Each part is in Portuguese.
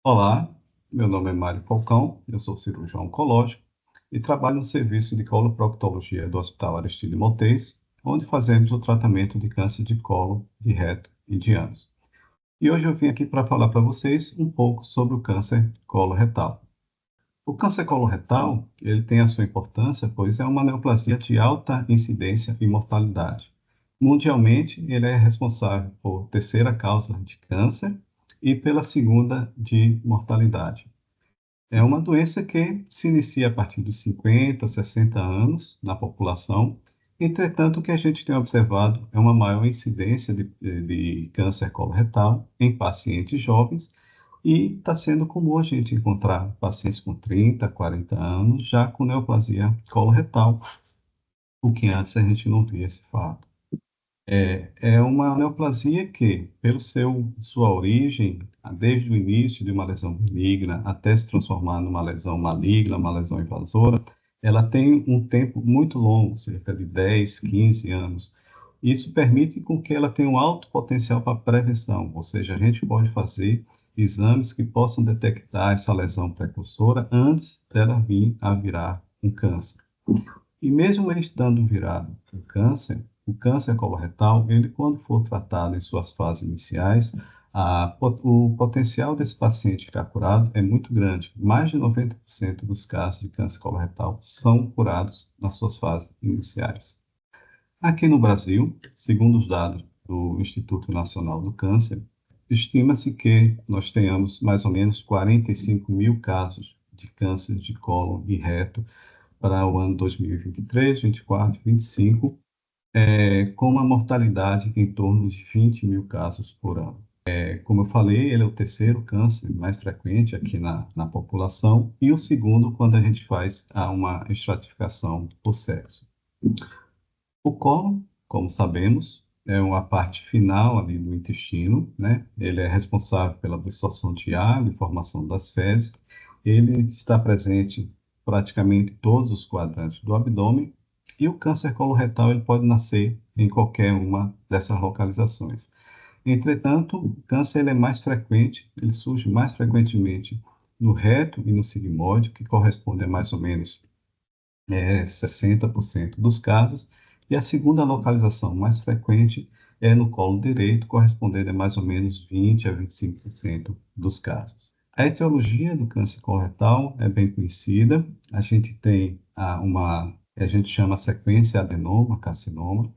Olá, meu nome é Mário Falcão, eu sou cirurgião oncológico e trabalho no serviço de coloproctologia do Hospital Aristide Montes, onde fazemos o tratamento de câncer de colo, de reto e de ânus. E hoje eu vim aqui para falar para vocês um pouco sobre o câncer coloretal. O câncer coloretal, ele tem a sua importância, pois é uma neoplasia de alta incidência e mortalidade. Mundialmente, ele é responsável por terceira causa de câncer e pela segunda de mortalidade. É uma doença que se inicia a partir dos 50, 60 anos na população. Entretanto, o que a gente tem observado é uma maior incidência de câncer coloretal em pacientes jovens e está sendo comum a gente encontrar pacientes com 30, 40 anos já com neoplasia coloretal, o que antes a gente não via esse fato. É uma neoplasia que, pelo sua origem, desde o início de uma lesão benigna até se transformar numa lesão maligna, uma lesão invasora, ela tem um tempo muito longo, cerca de 10, 15 anos. Isso permite com que ela tenha um alto potencial para prevenção, ou seja, a gente pode fazer exames que possam detectar essa lesão precursora antes dela vir a virar um câncer. E mesmo ele estando virado o câncer coloretal, ele quando for tratado em suas fases iniciais, o potencial desse paciente ficar curado é muito grande. Mais de 90% dos casos de câncer coloretal são curados nas suas fases iniciais. Aqui no Brasil, segundo os dados do Instituto Nacional do Câncer, estima-se que nós tenhamos mais ou menos 45 mil casos de câncer de colo e reto para o ano 2023, 24, 25, com uma mortalidade em torno de 20 mil casos por ano. Como eu falei, ele é o terceiro câncer mais frequente aqui na população e o segundo quando a gente faz uma estratificação por sexo. O colo, como sabemos, é uma parte final ali do intestino, né? Ele é responsável pela absorção de água e formação das fezes. Ele está presente praticamente em todos os quadrantes do abdômen e o câncer coloretal ele pode nascer em qualquer uma dessas localizações. Entretanto, o câncer ele é mais frequente, ele surge mais frequentemente no reto e no sigmóide, que corresponde a mais ou menos 60% dos casos, e a segunda localização mais frequente é no colo direito, correspondendo a mais ou menos 20 a 25% dos casos. A etiologia do câncer coloretal é bem conhecida. A gente tem a gente chama a sequência adenoma-carcinoma,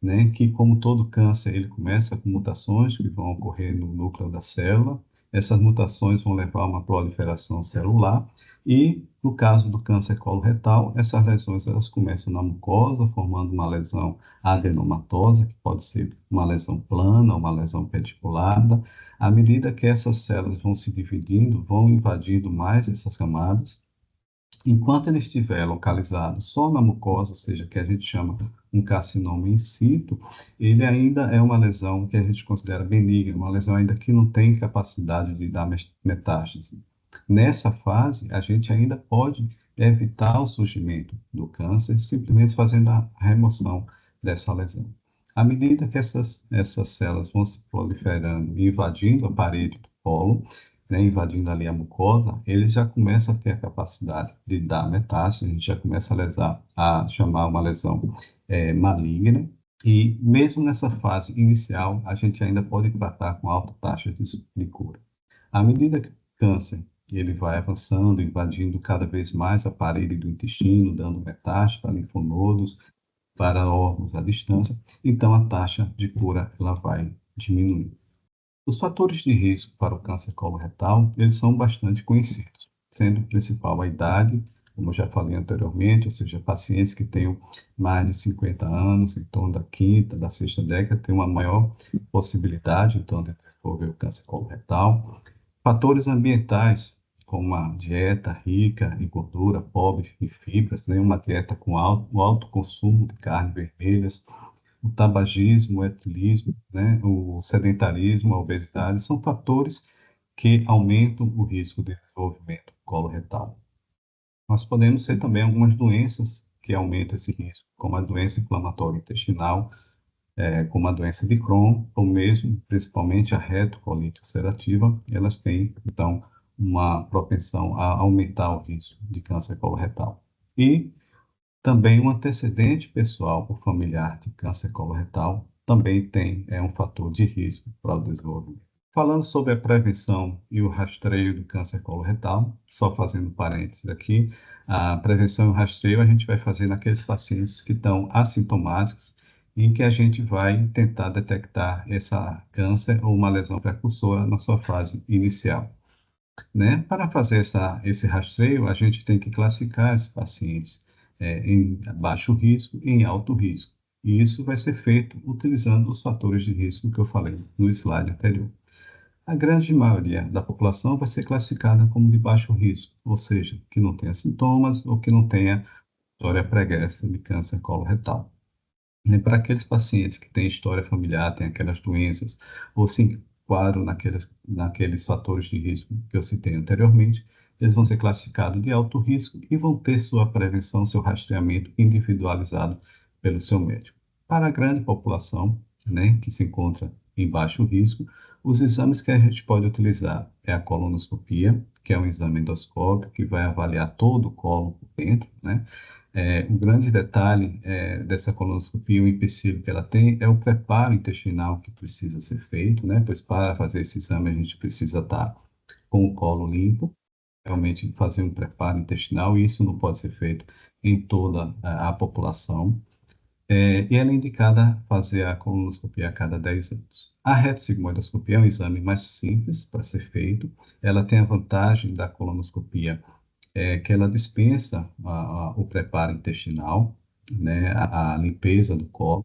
né, que como todo câncer, ele começa com mutações que vão ocorrer no núcleo da célula. Essas mutações vão levar a uma proliferação celular e, no caso do câncer coloretal, essas lesões elas começam na mucosa, formando uma lesão adenomatosa, que pode ser uma lesão plana, uma lesão pediculada. À medida que essas células vão se dividindo, vão invadindo mais essas camadas, enquanto ele estiver localizado só na mucosa, ou seja, que a gente chama um carcinoma in situ, ele ainda é uma lesão que a gente considera benigna, uma lesão ainda que não tem capacidade de dar metástase. Nessa fase, a gente ainda pode evitar o surgimento do câncer simplesmente fazendo a remoção dessa lesão. À medida que essas células vão se proliferando e invadindo a parede do colo, né, invadindo ali a mucosa, ele já começa a ter a capacidade de dar metástase, a gente já começa a chamar uma lesão maligna, e mesmo nessa fase inicial, a gente ainda pode tratar com alta taxa de cura. À medida que o câncer ele vai avançando, invadindo cada vez mais a parede do intestino, dando metástase para linfonodos, para órgãos à distância, então a taxa de cura ela vai diminuir. Os fatores de risco para o câncer coloretal, eles são bastante conhecidos, sendo o principal a idade, como eu já falei anteriormente, ou seja, pacientes que tenham mais de 50 anos, em torno da quinta, da sexta década, têm uma maior possibilidade, então, de desenvolver o câncer coloretal. Fatores ambientais, como a dieta rica em gordura, pobre em fibras, né? Uma dieta com alto consumo de carnes vermelhas, o tabagismo, o etilismo, né? O sedentarismo, a obesidade, são fatores que aumentam o risco de desenvolvimento coloretal. Nós podemos ter também algumas doenças que aumentam esse risco, como a doença inflamatória intestinal, como a doença de Crohn, ou mesmo, principalmente, a retocolite ulcerativa, elas têm, então, uma propensão a aumentar o risco de câncer coloretal. E também um antecedente pessoal ou familiar de câncer coloretal também é um fator de risco para o desenvolvimento. Falando sobre a prevenção e o rastreio do câncer coloretal, só fazendo parênteses aqui, a prevenção e o rastreio a gente vai fazer naqueles pacientes que estão assintomáticos, em que a gente vai tentar detectar essa câncer ou uma lesão precursora na sua fase inicial, né? Para fazer esse rastreio, a gente tem que classificar esses pacientes em baixo risco e em alto risco. E isso vai ser feito utilizando os fatores de risco que eu falei no slide anterior. A grande maioria da população vai ser classificada como de baixo risco, ou seja, que não tenha sintomas ou que não tenha história pregressa de câncer coloretal. E para aqueles pacientes que têm história familiar, têm aquelas doenças, ou se enquadram naqueles fatores de risco que eu citei anteriormente, eles vão ser classificados de alto risco e vão ter sua prevenção, seu rastreamento individualizado pelo seu médico. Para a grande população, né, que se encontra em baixo risco, os exames que a gente pode utilizar é a colonoscopia, que é um exame endoscópico que vai avaliar todo o colo por dentro, né? Um grande detalhe dessa colonoscopia, o empecilho que ela tem, é o preparo intestinal que precisa ser feito, né? Pois para fazer esse exame a gente precisa estar com o colo limpo, realmente fazer um preparo intestinal, e isso não pode ser feito em toda a população. E ela é indicada fazer a colonoscopia a cada 10 anos. A retossigmoidoscopia é um exame mais simples para ser feito. Ela tem a vantagem da colonoscopia que ela dispensa o preparo intestinal, né, a limpeza do colo.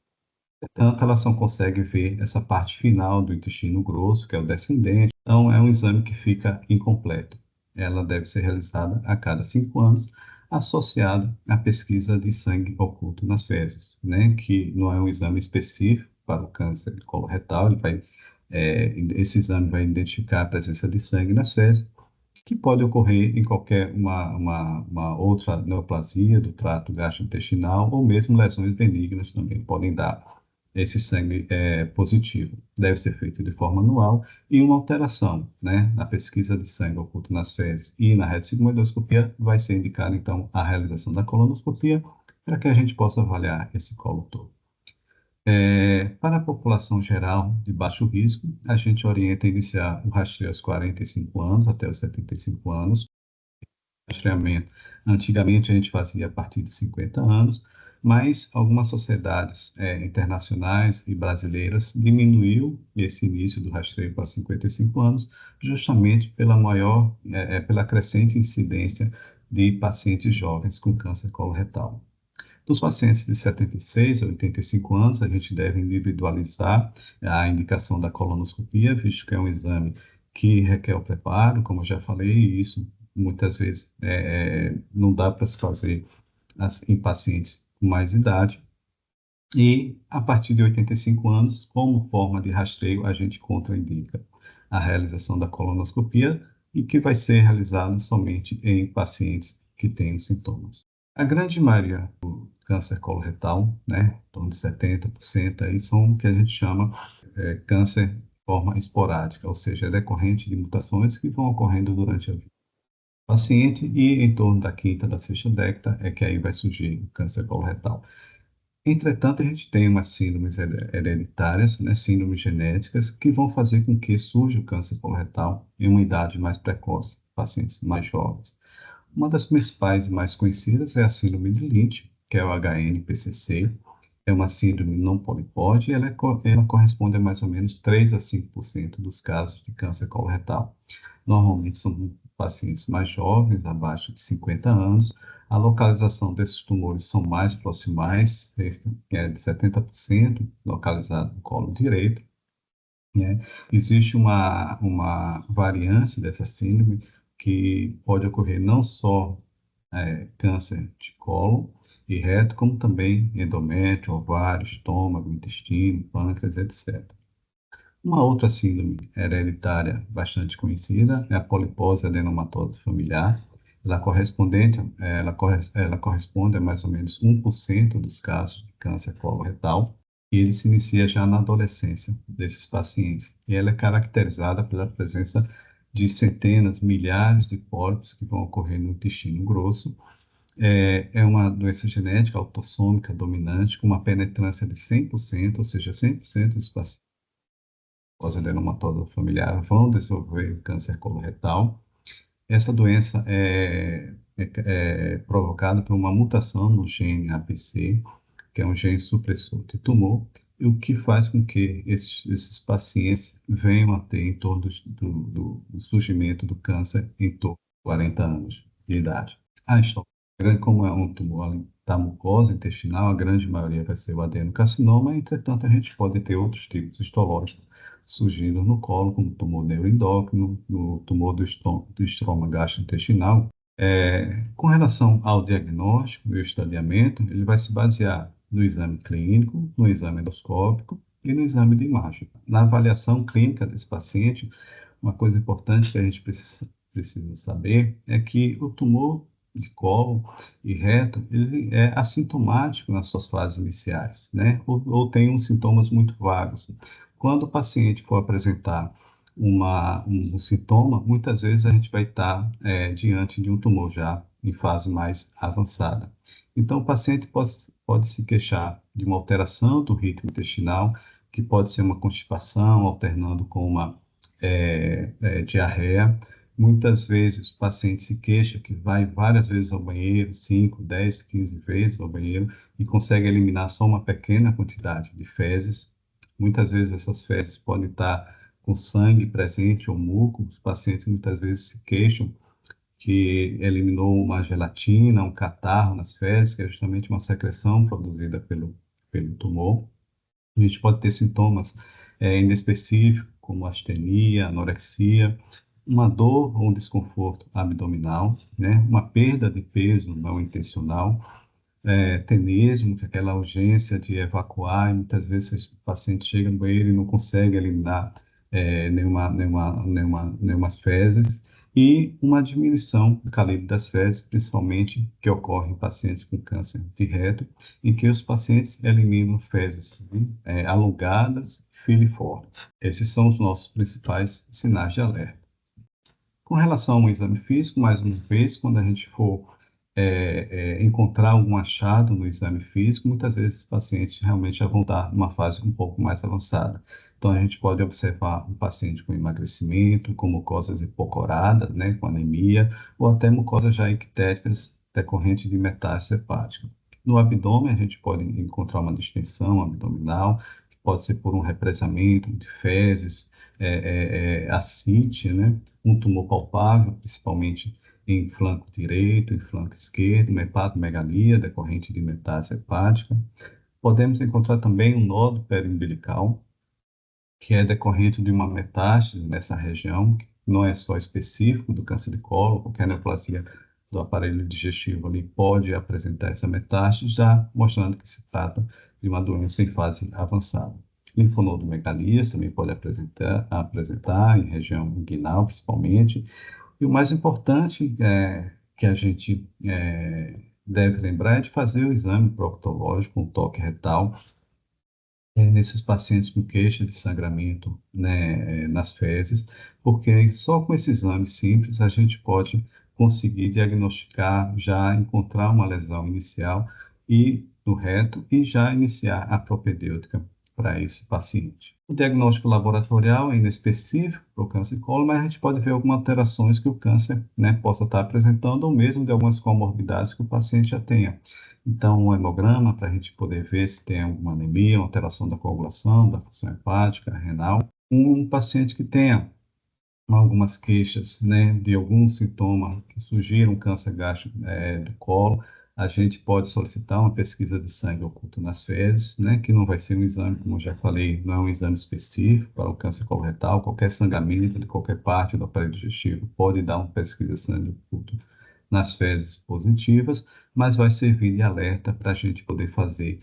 Portanto, ela só consegue ver essa parte final do intestino grosso, que é o descendente. Então, é um exame que fica incompleto. Ela deve ser realizada a cada 5 anos, associado à pesquisa de sangue oculto nas fezes, né, que não é um exame específico para o câncer coloretal. Esse exame vai identificar a presença de sangue nas fezes, que pode ocorrer em qualquer uma outra neoplasia do trato gastrointestinal ou mesmo lesões benignas também podem dar esse sangue positivo. Deve ser feito de forma anual e uma alteração, né, na pesquisa de sangue oculto nas fezes e na retossigmoidoscopia vai ser indicada então a realização da colonoscopia para que a gente possa avaliar esse colo todo. Para a população geral de baixo risco, a gente orienta a iniciar o rastreio aos 45 anos até os 75 anos. Rastreamento, antigamente a gente fazia a partir de 50 anos, mas algumas sociedades internacionais e brasileiras diminuiu esse início do rastreio para 55 anos, justamente pela crescente incidência de pacientes jovens com câncer coloretal. Dos pacientes de 76 a 85 anos, a gente deve individualizar a indicação da colonoscopia, visto que é um exame que requer o preparo, como eu já falei, e isso muitas vezes não dá para se fazer em pacientes com mais idade. E a partir de 85 anos, como forma de rastreio, a gente contraindica a realização da colonoscopia e que vai ser realizado somente em pacientes que têm sintomas. A grande maioria câncer coloretal, né, em torno de 70%, aí são o que a gente chama câncer de forma esporádica, ou seja, é decorrente de mutações que vão ocorrendo durante a vida do paciente e em torno da quinta, da sexta década é que aí vai surgir o câncer coloretal. Entretanto, a gente tem umas síndromes hereditárias, né, síndromes genéticas, que vão fazer com que surja o câncer coloretal em uma idade mais precoce, pacientes mais jovens. Uma das principais e mais conhecidas é a síndrome de Lynch, que é o HNPCC. É uma síndrome não polipóide e ela corresponde a mais ou menos 3 a 5% dos casos de câncer coloretal. Normalmente são pacientes mais jovens, abaixo de 50 anos. A localização desses tumores são mais proximais, cerca de 70% localizado no colo direito, né? Existe uma variante dessa síndrome que pode ocorrer não só câncer de colo e reto, como também endométrio, ovário, estômago, intestino, pâncreas, etc. Uma outra síndrome hereditária bastante conhecida é a polipose adenomatosa familiar. Ela corresponde a mais ou menos 1% dos casos de câncer coloretal e ele se inicia já na adolescência desses pacientes. E ela é caracterizada pela presença de centenas, milhares de pólipos que vão ocorrer no intestino grosso. É uma doença genética autossômica dominante, com uma penetrância de 100%, ou seja, 100% dos pacientes com adenomatosa familiar vão desenvolver câncer coloretal. Essa doença é provocada por uma mutação no gene APC, que é um gene supressor de tumor, e o que faz com que esses pacientes venham a ter em torno do surgimento do câncer em torno de 40 anos de idade. A história, como é um tumor da mucosa intestinal, a grande maioria vai ser o adenocarcinoma, entretanto, a gente pode ter outros tipos histológicos surgindo no colo, como tumor neuroendócrino, no tumor do estroma gastrointestinal. Com relação ao diagnóstico e o estadiamento, ele vai se basear no exame clínico, no exame endoscópico e no exame de imagem. Na avaliação clínica desse paciente, uma coisa importante que a gente precisa saber é que o tumor de colo e reto, ele é assintomático nas suas fases iniciais, né? Ou tem uns sintomas muito vagos. Quando o paciente for apresentar um sintoma, muitas vezes a gente vai estar diante de um tumor já em fase mais avançada. Então, o paciente pode se queixar de uma alteração do ritmo intestinal, que pode ser uma constipação, alternando com uma diarreia. Muitas vezes o paciente se queixa que vai várias vezes ao banheiro, 5, 10, 15 vezes ao banheiro, e consegue eliminar só uma pequena quantidade de fezes. Muitas vezes essas fezes podem estar com sangue presente ou muco. Os pacientes muitas vezes se queixam que eliminou uma gelatina, um catarro nas fezes, que é justamente uma secreção produzida pelo tumor. A gente pode ter sintomas inespecíficos, como astenia, anorexia, uma dor ou um desconforto abdominal, né? Uma perda de peso não intencional, tenesmo, que é aquela urgência de evacuar, e muitas vezes o paciente chega no banheiro e não consegue eliminar nenhumas fezes, e uma diminuição do calibre das fezes, principalmente que ocorre em pacientes com câncer de reto, em que os pacientes eliminam fezes, né, alongadas, filiformes. Esses são os nossos principais sinais de alerta. Com relação ao exame físico, mais uma vez, quando a gente for encontrar algum achado no exame físico, muitas vezes os pacientes realmente já vão estar numa fase um pouco mais avançada. Então, a gente pode observar um paciente com emagrecimento, com mucosas hipocoradas, né, com anemia, ou até mucosas já ictéricas decorrente de metástase hepática. No abdômen, a gente pode encontrar uma distensão abdominal, que pode ser por um represamento de fezes, ascite, né, um tumor palpável, principalmente em flanco direito, em flanco esquerdo, uma hepatomegalia decorrente de metástase hepática. Podemos encontrar também um nódulo periumbilical, que é decorrente de uma metástase nessa região, que não é só específico do câncer de colo, qualquer neoplasia do aparelho digestivo ali pode apresentar essa metástase, já mostrando que se trata de uma doença em fase avançada. Linfonodomegalias também pode apresentar em região inguinal, principalmente. E o mais importante que a gente deve lembrar é de fazer o exame proctológico, um toque retal, nesses pacientes com queixa de sangramento, né, nas fezes, porque só com esse exame simples a gente pode conseguir diagnosticar, já encontrar uma lesão inicial e no reto e já iniciar a propedêutica para esse paciente. O diagnóstico laboratorial é inespecífico para o câncer de colo, mas a gente pode ver algumas alterações que o câncer, né, possa estar apresentando, ou mesmo de algumas comorbidades que o paciente já tenha. Então, um hemograma para a gente poder ver se tem alguma anemia, uma alteração da coagulação, da função hepática, renal. Um paciente que tenha algumas queixas, né, de algum sintoma que sugira um câncer gástrico do colo, a gente pode solicitar uma pesquisa de sangue oculto nas fezes, né, que não vai ser um exame, como eu já falei, não é um exame específico para o câncer coloretal. Qualquer sangramento de qualquer parte do aparelho digestivo pode dar uma pesquisa de sangue oculto nas fezes positivas, mas vai servir de alerta para a gente poder fazer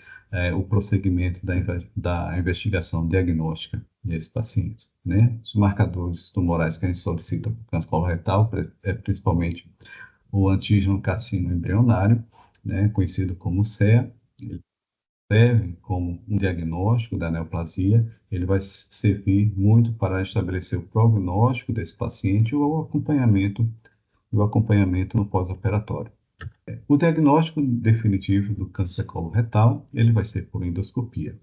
o prosseguimento da investigação diagnóstica desse paciente, né? Os marcadores tumorais que a gente solicita para o câncer coloretal é principalmente o antígeno carcino embrionário, né, conhecido como CEA. serve como um diagnóstico da neoplasia, ele vai servir muito para estabelecer o prognóstico desse paciente ou o acompanhamento no pós-operatório. O diagnóstico definitivo do câncer coloretal, ele vai ser por endoscopia,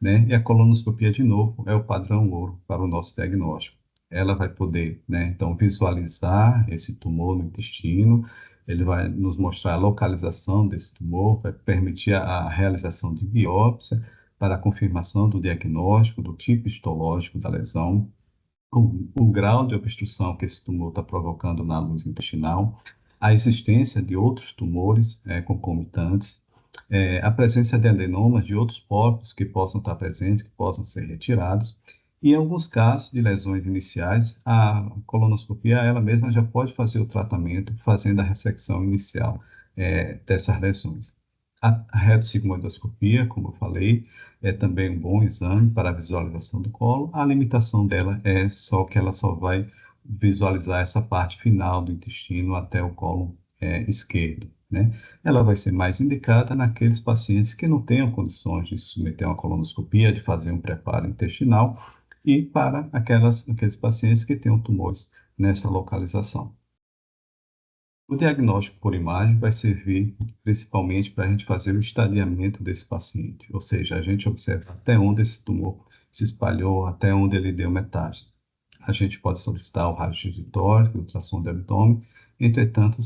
né? E a colonoscopia, de novo, é o padrão ouro para o nosso diagnóstico. Ela vai poder, né, então, visualizar esse tumor no intestino, ele vai nos mostrar a localização desse tumor, vai permitir a realização de biópsia para a confirmação do diagnóstico, do tipo histológico da lesão, o grau de obstrução que esse tumor está provocando na luz intestinal, a existência de outros tumores concomitantes, a presença de adenomas de outros pólipos que possam estar presentes, que possam ser retirados. E em alguns casos de lesões iniciais, a colonoscopia ela mesma já pode fazer o tratamento, fazendo a ressecção inicial dessas lesões. A retossigmoidoscopia, como eu falei, é também um bom exame para a visualização do colo. A limitação dela é só que ela só vai visualizar essa parte final do intestino até o colo esquerdo, né? Ela vai ser mais indicada naqueles pacientes que não tenham condições de submeter a uma colonoscopia, de fazer um preparo intestinal, e para aqueles pacientes que tenham tumores nessa localização. O diagnóstico por imagem vai servir principalmente para a gente fazer o estadiamento desse paciente, ou seja, a gente observa até onde esse tumor se espalhou, até onde ele deu metástase. A gente pode solicitar o raio-x de tórax, ultrassom de abdômen, entretanto,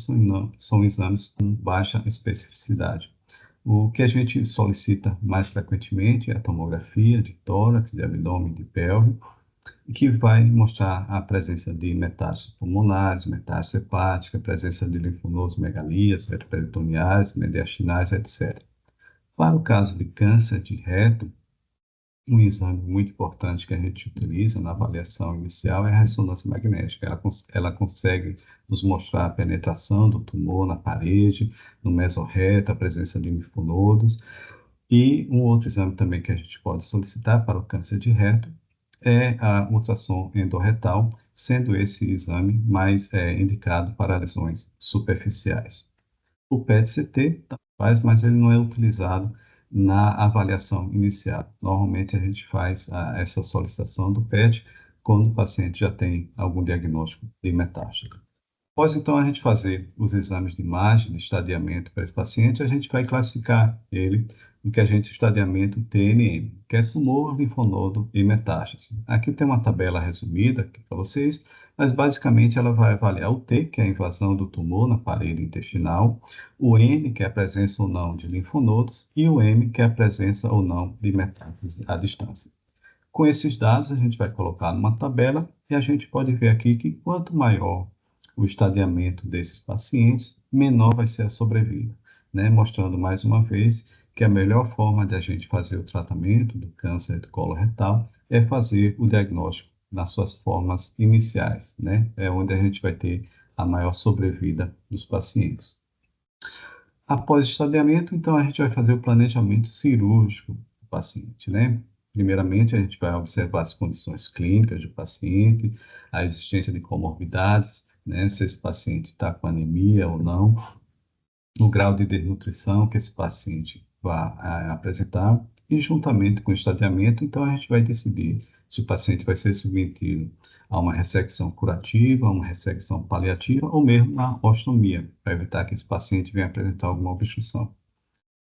são exames com baixa especificidade. O que a gente solicita mais frequentemente é a tomografia de tórax, de abdômen e de pelve, que vai mostrar a presença de metástases pulmonares, metástase hepática, presença de linfonodos, megalias, retroperitoneais, mediastinais, etc. Para o caso de câncer de reto, um exame muito importante que a gente utiliza na avaliação inicial é a ressonância magnética. Ela consegue nos mostrar a penetração do tumor na parede, no mesorreto, a presença de linfonodos. E um outro exame também que a gente pode solicitar para o câncer de reto é a ultrassom endorretal, sendo esse exame mais indicado para lesões superficiais. O PET-CT faz, mas ele não é utilizado na avaliação inicial. Normalmente a gente faz essa solicitação do PET quando o paciente já tem algum diagnóstico de metástase. Após então a gente fazer os exames de imagem, de estadiamento para esse paciente, a gente vai classificar ele no que a gente estadiamento TNM, que é tumor, linfonodo e metástase. Aqui tem uma tabela resumida aqui para vocês, mas basicamente ela vai avaliar o T, que é a invasão do tumor na parede intestinal, o N, que é a presença ou não de linfonodos, e o M, que é a presença ou não de metástase à distância. Com esses dados, a gente vai colocar numa tabela e a gente pode ver aqui que quanto maior o estadiamento desses pacientes, menor vai ser a sobrevida, né? Mostrando mais uma vez que a melhor forma de a gente fazer o tratamento do câncer do colo retal é fazer o diagnóstico nas suas formas iniciais, né? É onde a gente vai ter a maior sobrevida dos pacientes. Após o estadiamento, então, a gente vai fazer o planejamento cirúrgico do paciente, né? Primeiramente, a gente vai observar as condições clínicas do paciente, a existência de comorbidades, né? Se esse paciente está com anemia ou não, o grau de desnutrição que esse paciente vai apresentar, e juntamente com o estadiamento, então a gente vai decidir se o paciente vai ser submetido a uma ressecção curativa, a uma ressecção paliativa ou mesmo a ostomia, para evitar que esse paciente venha apresentar alguma obstrução.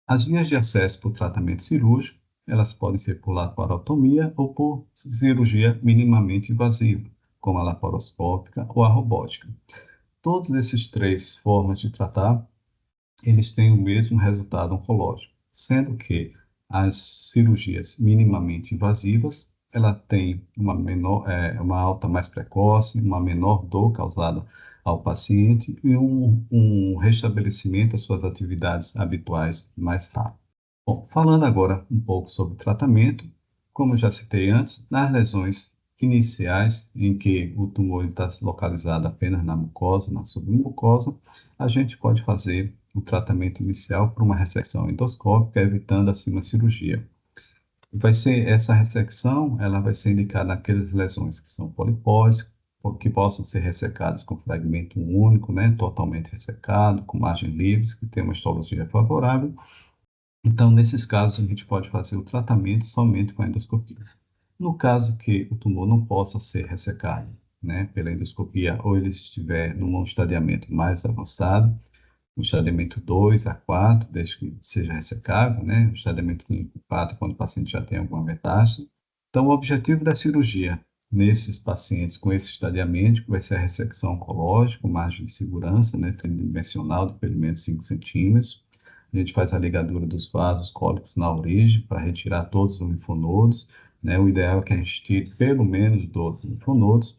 As vias de acesso para o tratamento cirúrgico, elas podem ser por laparotomia ou por cirurgia minimamente invasiva, como a laparoscópica ou a robótica. Todos esses três formas de tratar eles têm o mesmo resultado oncológico, sendo que as cirurgias minimamente invasivas, ela tem uma alta mais precoce, uma menor dor causada ao paciente e um restabelecimento das suas atividades habituais mais rápido. Bom, falando agora um pouco sobre o tratamento, como eu já citei antes, nas lesões iniciais, em que o tumor está localizado apenas na mucosa, na submucosa, a gente pode fazer o tratamento inicial por uma ressecção endoscópica, evitando assim uma cirurgia. Vai ser essa ressecção, ela vai ser indicada naquelas lesões que são polipóicas, que possam ser ressecadas com fragmento único, né, totalmente ressecado, com margens livres, que tem uma histologia favorável, Então, nesses casos, a gente pode fazer o tratamento somente com a endoscopia. No caso que o tumor não possa ser ressecado, né, pela endoscopia, ou ele estiver num estadiamento mais avançado, o estadiamento 2 a 4, desde que seja ressecável, né, o estadiamento clínico 4, quando o paciente já tem alguma metástase. Então, o objetivo da cirurgia nesses pacientes com esse estadiamento vai ser a ressecção oncológica, com margem de segurança, né, tridimensional de pelo menos 5 centímetros. A gente faz a ligadura dos vasos cólicos na origem para retirar todos os linfonodos, né? O ideal é que a gente tire pelo menos 12 linfonodos.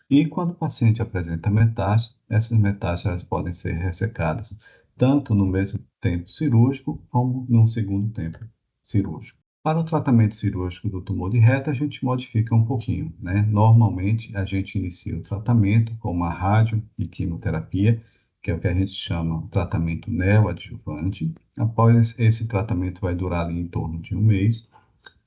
E quando o paciente apresenta metástase, essas metástases elas podem ser ressecadas tanto no mesmo tempo cirúrgico como no segundo tempo cirúrgico. Para o tratamento cirúrgico do tumor de reto, a gente modifica um pouquinho, né? Normalmente, a gente inicia o tratamento com uma rádio e quimioterapia, que é o que a gente chama tratamento neoadjuvante. Após esse tratamento vai durar ali em torno de um mês.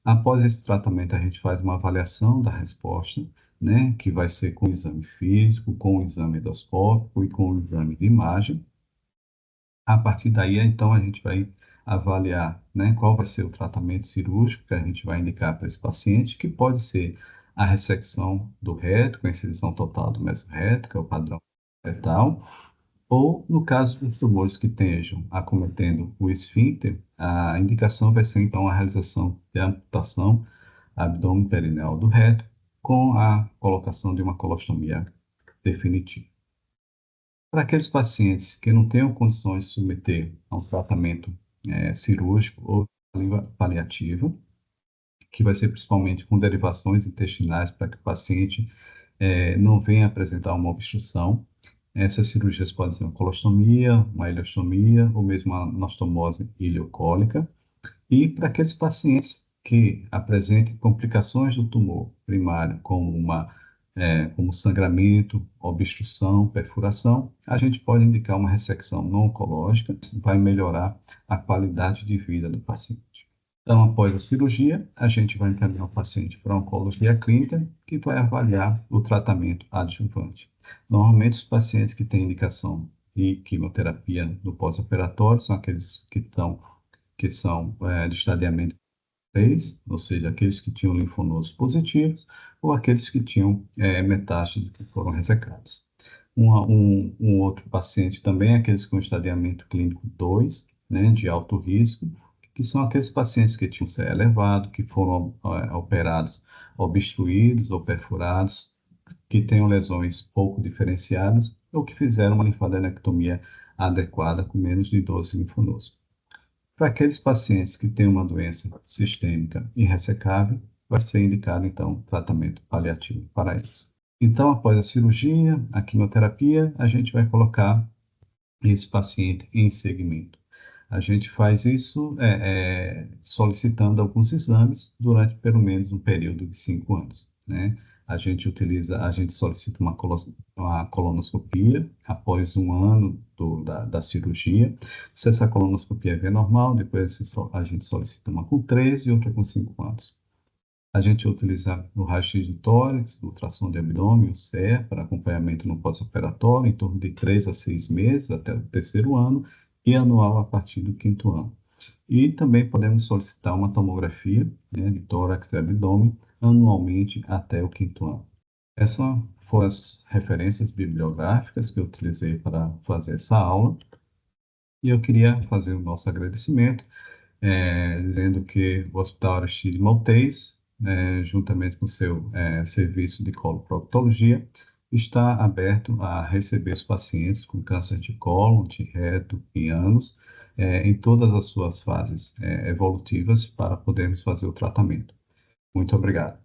Após esse tratamento, a gente faz uma avaliação da resposta, né, que vai ser com o exame físico, com o exame endoscópico e com o exame de imagem. A partir daí, então, a gente vai avaliar, né, qual vai ser o tratamento cirúrgico que a gente vai indicar para esse paciente, que pode ser a ressecção do reto, com incisão total do mesorreto, que é o padrão retal, ou, no caso dos tumores que estejam acometendo o esfíncter, a indicação vai ser, então, a realização de amputação abdômen perineal do reto, com a colocação de uma colostomia definitiva. Para aqueles pacientes que não tenham condições de submeter a um tratamento cirúrgico ou paliativo, que vai ser principalmente com derivações intestinais para que o paciente não venha apresentar uma obstrução. Essas cirurgias podem ser uma colostomia, uma ileostomia ou mesmo uma anastomose ileocólica. E para aqueles pacientes que apresentem complicações do tumor primário, como sangramento, obstrução, perfuração, a gente pode indicar uma ressecção não oncológica, isso vai melhorar a qualidade de vida do paciente. Então, após a cirurgia, a gente vai encaminhar o paciente para a oncologia clínica, que vai avaliar o tratamento adjuvante. Normalmente, os pacientes que têm indicação de quimioterapia no pós-operatório são aqueles que são de estadiamento 3, ou seja, aqueles que tinham linfonodos positivos ou aqueles que tinham metástases que foram ressecados. Um outro paciente também, aqueles com estadiamento clínico 2, né, de alto risco, que são aqueles pacientes que tinham CE elevado, que foram operados obstruídos ou perfurados, que tenham lesões pouco diferenciadas ou que fizeram uma linfadenectomia adequada com menos de 12 linfonodos. Para aqueles pacientes que têm uma doença sistêmica irressecável, vai ser indicado, então, tratamento paliativo para eles. Então, após a cirurgia, a quimioterapia, a gente vai colocar esse paciente em segmento. A gente faz isso solicitando alguns exames durante pelo menos um período de 5 anos, né? A gente solicita uma colonoscopia após um ano da cirurgia. Se essa colonoscopia vier normal, depois a gente solicita uma com 3 e outra com 5 anos. A gente utiliza o raio-x do tórax, o ultrassom de abdômen, o CE, para acompanhamento no pós-operatório, em torno de 3 a 6 meses, até o terceiro ano, e anual a partir do quinto ano. E também podemos solicitar uma tomografia, né, de tórax e abdômen anualmente até o quinto ano. Essas foram as referências bibliográficas que eu utilizei para fazer essa aula. E eu queria fazer o nosso agradecimento dizendo que o Hospital Aristide Maltês, juntamente com o seu serviço de coloproctologia, está aberto a receber os pacientes com câncer de colo, de reto e ânus, em todas as suas fases evolutivas para podermos fazer o tratamento. Muito obrigado.